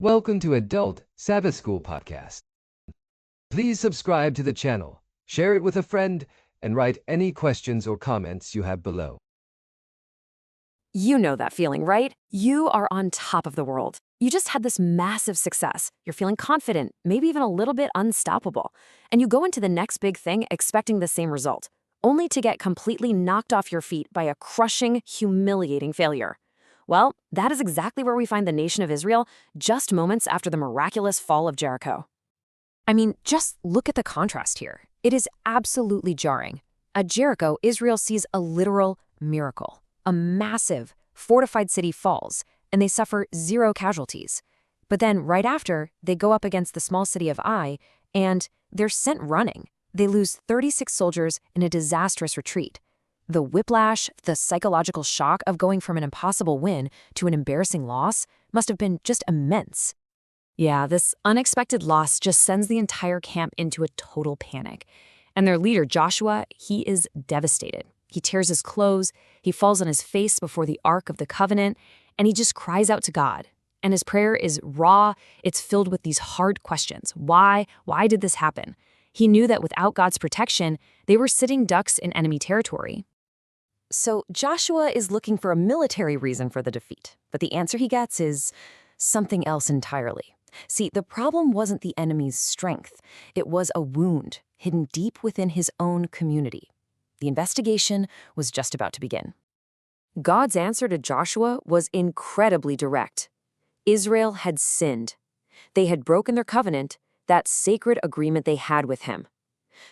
Welcome to Adult Sabbath School Podcast. Please subscribe to the channel, share it with a friend, and write any questions or comments you have below. You know that feeling, right? You are on top of the world. You just had this massive success. You're feeling confident, maybe even a little bit unstoppable. And you go into the next big thing expecting the same result, only to get completely knocked off your feet by a crushing, humiliating failure. Well, that is exactly where we find the nation of Israel just moments after the miraculous fall of Jericho. I mean, just look at the contrast here. It is absolutely jarring. At Jericho, Israel sees a literal miracle. A massive, fortified city falls, and they suffer 0 casualties. But then, right after, they go up against the small city of Ai, and they're sent running. They lose 36 soldiers in a disastrous retreat. The whiplash, the psychological shock of going from an impossible win to an embarrassing loss must have been just immense. Yeah, this unexpected loss just sends the entire camp into a total panic. And their leader, Joshua, he is devastated. He tears his clothes, he falls on his face before the Ark of the Covenant, and he just cries out to God. And his prayer is raw, it's filled with these hard questions. Why? Why did this happen? He knew that without God's protection, they were sitting ducks in enemy territory. So Joshua is looking for a military reason for the defeat, but the answer he gets is something else entirely. See, the problem wasn't the enemy's strength. It was a wound hidden deep within his own community. The investigation was just about to begin. God's answer to Joshua was incredibly direct. Israel had sinned. They had broken their covenant, that sacred agreement they had with him.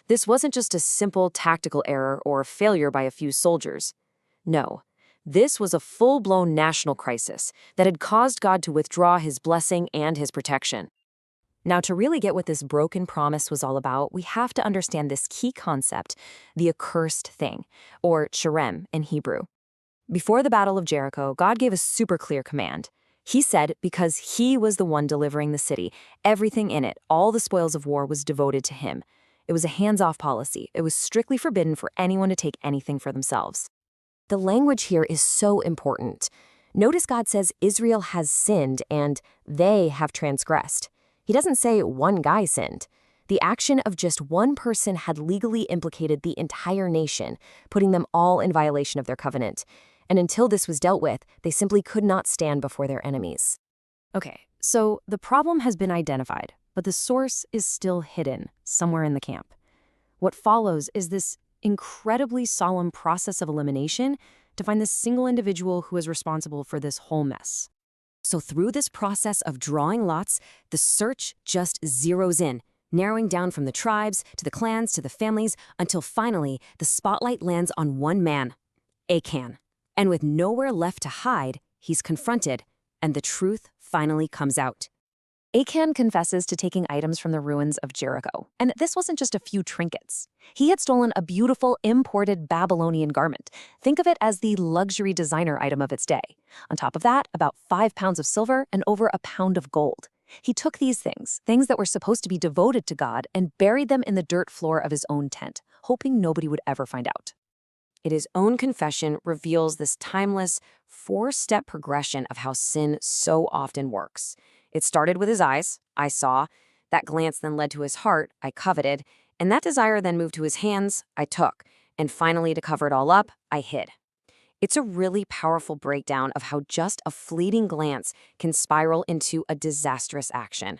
This wasn't just a simple tactical error or a failure by a few soldiers. No, this was a full-blown national crisis that had caused God to withdraw his blessing and his protection. Now, to really get what this broken promise was all about, we have to understand this key concept, the accursed thing, or cherem in Hebrew. Before the Battle of Jericho, God gave a super clear command. He said because he was the one delivering the city, everything in it, all the spoils of war was devoted to him. It was a hands-off policy. It was strictly forbidden for anyone to take anything for themselves. The language here is so important. Notice God says Israel has sinned and they have transgressed. He doesn't say one guy sinned. The action of just one person had legally implicated the entire nation, putting them all in violation of their covenant. And until this was dealt with, they simply could not stand before their enemies. Okay, so the problem has been identified, but the source is still hidden somewhere in the camp. What follows is this incredibly solemn process of elimination to find the single individual who is responsible for this whole mess. So through this process of drawing lots, the search just zeroes in, narrowing down from the tribes to the clans to the families until finally the spotlight lands on one man, Achan. And with nowhere left to hide, he's confronted, and the truth finally comes out. Achan confesses to taking items from the ruins of Jericho, and this wasn't just a few trinkets. He had stolen a beautiful imported Babylonian garment. Think of it as the luxury designer item of its day. On top of that, about 5 pounds of silver and over a pound of gold. He took these things that were supposed to be devoted to God, and buried them in the dirt floor of his own tent, hoping nobody would ever find out. His own confession reveals this timeless, 4-step progression of how sin so often works. It started with his eyes, I saw. That glance then led to his heart, I coveted. And that desire then moved to his hands, I took. And finally, to cover it all up, I hid. It's a really powerful breakdown of how just a fleeting glance can spiral into a disastrous action.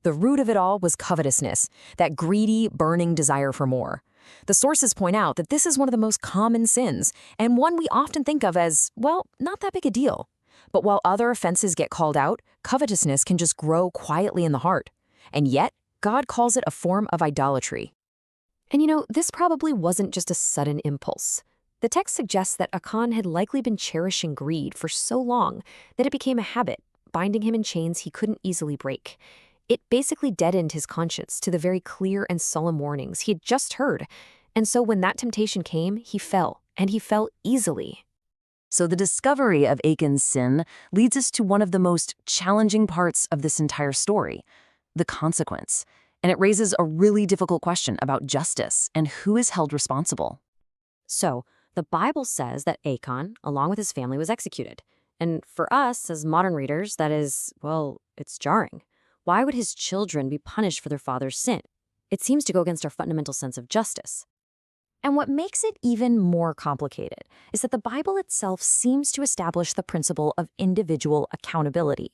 The root of it all was covetousness, that greedy, burning desire for more. The sources point out that this is one of the most common sins, and one we often think of as, well, not that big a deal. But while other offenses get called out, covetousness can just grow quietly in the heart. And yet, God calls it a form of idolatry. And this probably wasn't just a sudden impulse. The text suggests that Achan had likely been cherishing greed for so long that it became a habit, binding him in chains he couldn't easily break. It basically deadened his conscience to the very clear and solemn warnings he had just heard. And so when that temptation came, he fell, and he fell easily. So the discovery of Achan's sin leads us to one of the most challenging parts of this entire story, the consequence. And it raises a really difficult question about justice and who is held responsible. So the Bible says that Achan, along with his family, was executed. And for us, as modern readers, that is, well, it's jarring. Why would his children be punished for their father's sin? It seems to go against our fundamental sense of justice. And what makes it even more complicated is that the Bible itself seems to establish the principle of individual accountability.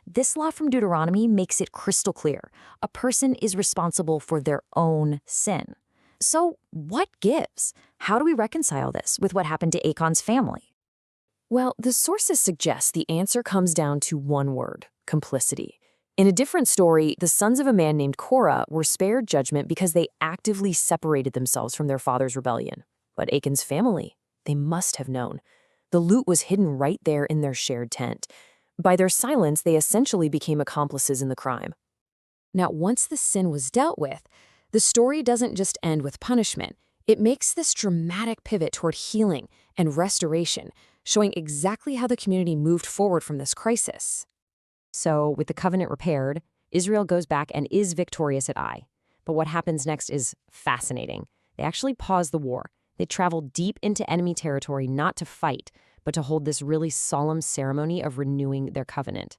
This law from Deuteronomy makes it crystal clear. A person is responsible for their own sin. So what gives? How do we reconcile this with what happened to Achan's family? Well, the sources suggest the answer comes down to one word: complicity. In a different story, the sons of a man named Korah were spared judgment because they actively separated themselves from their father's rebellion. But Achan's family, they must have known. The loot was hidden right there in their shared tent. By their silence, they essentially became accomplices in the crime. Now, once the sin was dealt with, the story doesn't just end with punishment. It makes this dramatic pivot toward healing and restoration, showing exactly how the community moved forward from this crisis. So, with the covenant repaired, Israel goes back and is victorious at Ai. But what happens next is fascinating. They actually pause the war. They travel deep into enemy territory not to fight, but to hold this really solemn ceremony of renewing their covenant.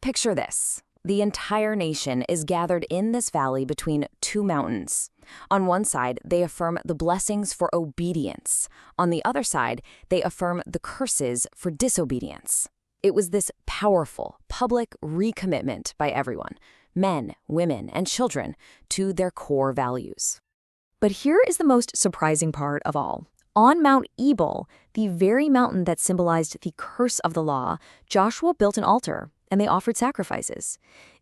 Picture this. The entire nation is gathered in this valley between two mountains. On one side, they affirm the blessings for obedience. On the other side, they affirm the curses for disobedience. It was this powerful, public recommitment by everyone, men, women, and children, to their core values. But here is the most surprising part of all. On Mount Ebal, the very mountain that symbolized the curse of the law, Joshua built an altar, and they offered sacrifices.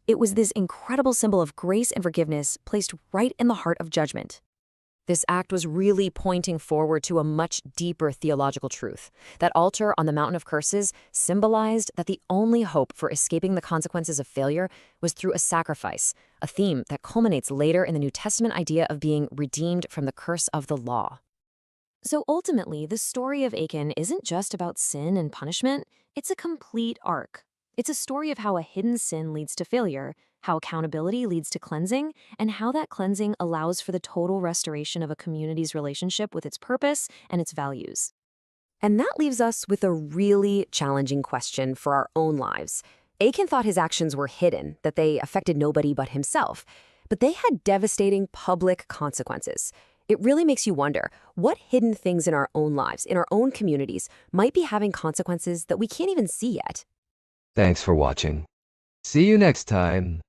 It was this incredible symbol of grace and forgiveness placed right in the heart of judgment. This act was really pointing forward to a much deeper theological truth. That altar on the Mountain of Curses symbolized that the only hope for escaping the consequences of failure was through a sacrifice, a theme that culminates later in the New Testament idea of being redeemed from the curse of the law. So ultimately, the story of Achan isn't just about sin and punishment, it's a complete arc. It's a story of how a hidden sin leads to failure, how accountability leads to cleansing, and how that cleansing allows for the total restoration of a community's relationship with its purpose and its values. And that leaves us with a really challenging question for our own lives. Achan thought his actions were hidden, that they affected nobody but himself, but they had devastating public consequences. It really makes you wonder, what hidden things in our own lives, in our own communities, might be having consequences that we can't even see yet? Thanks for watching. See you next time.